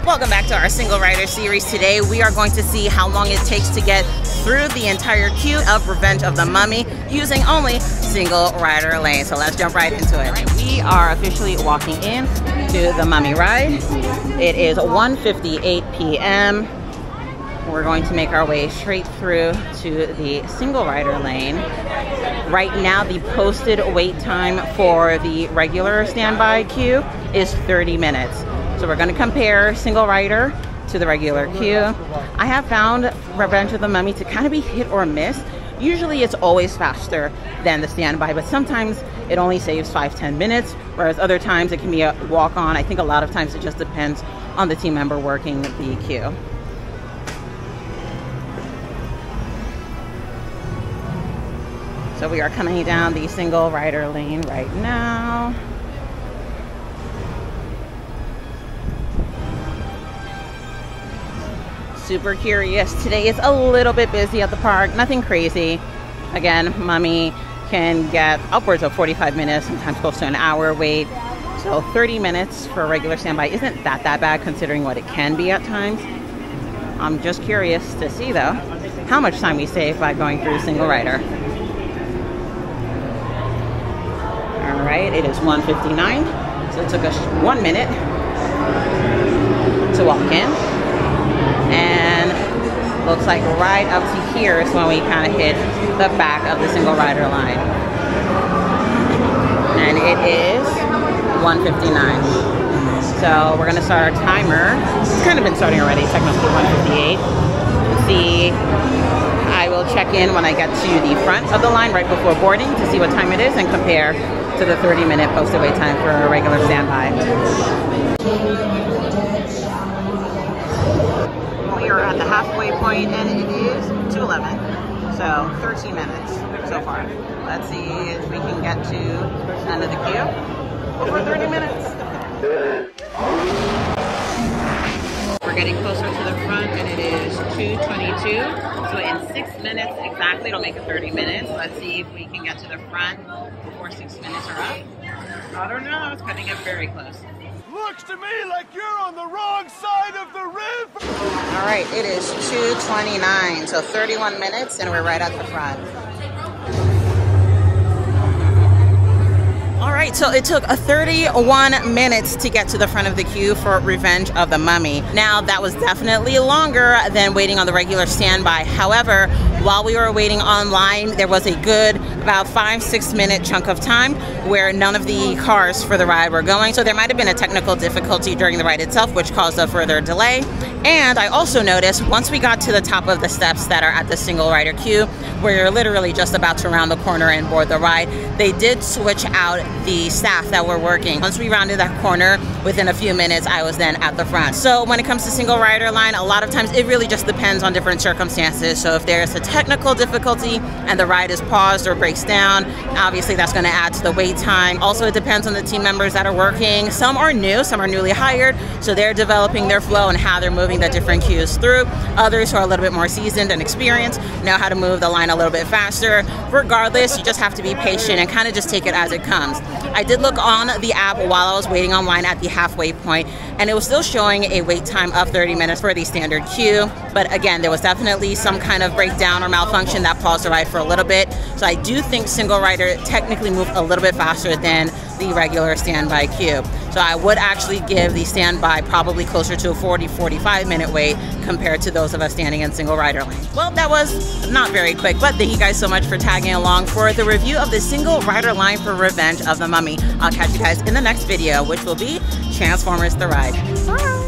Welcome back to our single rider series. Today we are going to see how long it takes to get through the entire queue of Revenge of the Mummy using only single rider lane. So let's jump right into it. All right, we are officially walking in to the Mummy ride. It is 1:58 p.m. We're going to make our way straight through to the single rider lane. Right now, the posted wait time for the regular standby queue is 30 minutes. So we're going to compare single rider to the regular queue. I have found Revenge of the Mummy to kind of be hit or miss. Usually it's always faster than the standby, but sometimes it only saves 5-10 minutes, whereas other times it can be a walk-on. I think a lot of times it just depends on the team member working the queue. So we are coming down the single rider lane right now. Super curious. Today is a little bit busy at the park, nothing crazy. Again, Mummy can get upwards of 45 minutes, sometimes close to an hour wait. So 30 minutes for a regular standby isn't that bad considering what it can be at times. I'm just curious to see though how much time we save by going through single rider. All right, it is 1:59, so it took us 1 minute to walk in. And looks like right up to here is when we kind of hit the back of the single rider line. And it is 1:59. So we're gonna start our timer. It's kind of been starting already, technically 1:58. Let's see, I will check in when I get to the front of the line right before boarding to see what time it is and compare to the 30-minute posted wait time for a regular standby. We are at the halfway point and it is 2:11, so 13 minutes so far. Let's see if we can get to the end of the queue before 30 minutes. We're getting closer to the front and it is 2:22, so in 6 minutes exactly it'll make it 30 minutes. Let's see if we can get to the front before 6 minutes are up. I don't know, it's cutting it very close. Looks to me like you're on the wrong side of the river. All right, it is 2:29, so 31 minutes and we're right at the front. All right, so it took 31 minutes to get to the front of the queue for Revenge of the Mummy. Now, that was definitely longer than waiting on the regular standby. However, while we were waiting online, there was a good about 5-6 minute chunk of time where none of the cars for the ride were going. So there might have been a technical difficulty during the ride itself, which caused a further delay. And I also noticed once we got to the top of the steps that are at the single rider queue, where you're literally just about to round the corner and board the ride, they did switch out the staff that were working. Once we rounded that corner, within a few minutes, I was then at the front. So when it comes to single rider line, a lot of times it really just depends on different circumstances. So if there's a technical difficulty and the ride is paused or breaks down, obviously that's going to add to the wait time. Also, it depends on the team members that are working. Some are new, some are newly hired, so they're developing their flow and how they're moving the different queues through. Others who are a little bit more seasoned and experienced know how to move the line a little bit faster. Regardless, you just have to be patient and kind of just take it as it comes. I did look on the app while I was waiting online at the halfway point, and it was still showing a wait time of 30 minutes for the standard queue. But again, there was definitely some kind of breakdown or malfunction that paused the ride for a little bit. So I do think single rider technically moved a little bit faster than the regular standby queue. So I would actually give the standby probably closer to a 40-45 minute wait compared to those of us standing in single rider lane. Well, that was not very quick, but thank you guys so much for tagging along for the review of the single rider line for Revenge of the Mummy. I'll catch you guys in the next video, which will be Transformers: The Ride. Bye!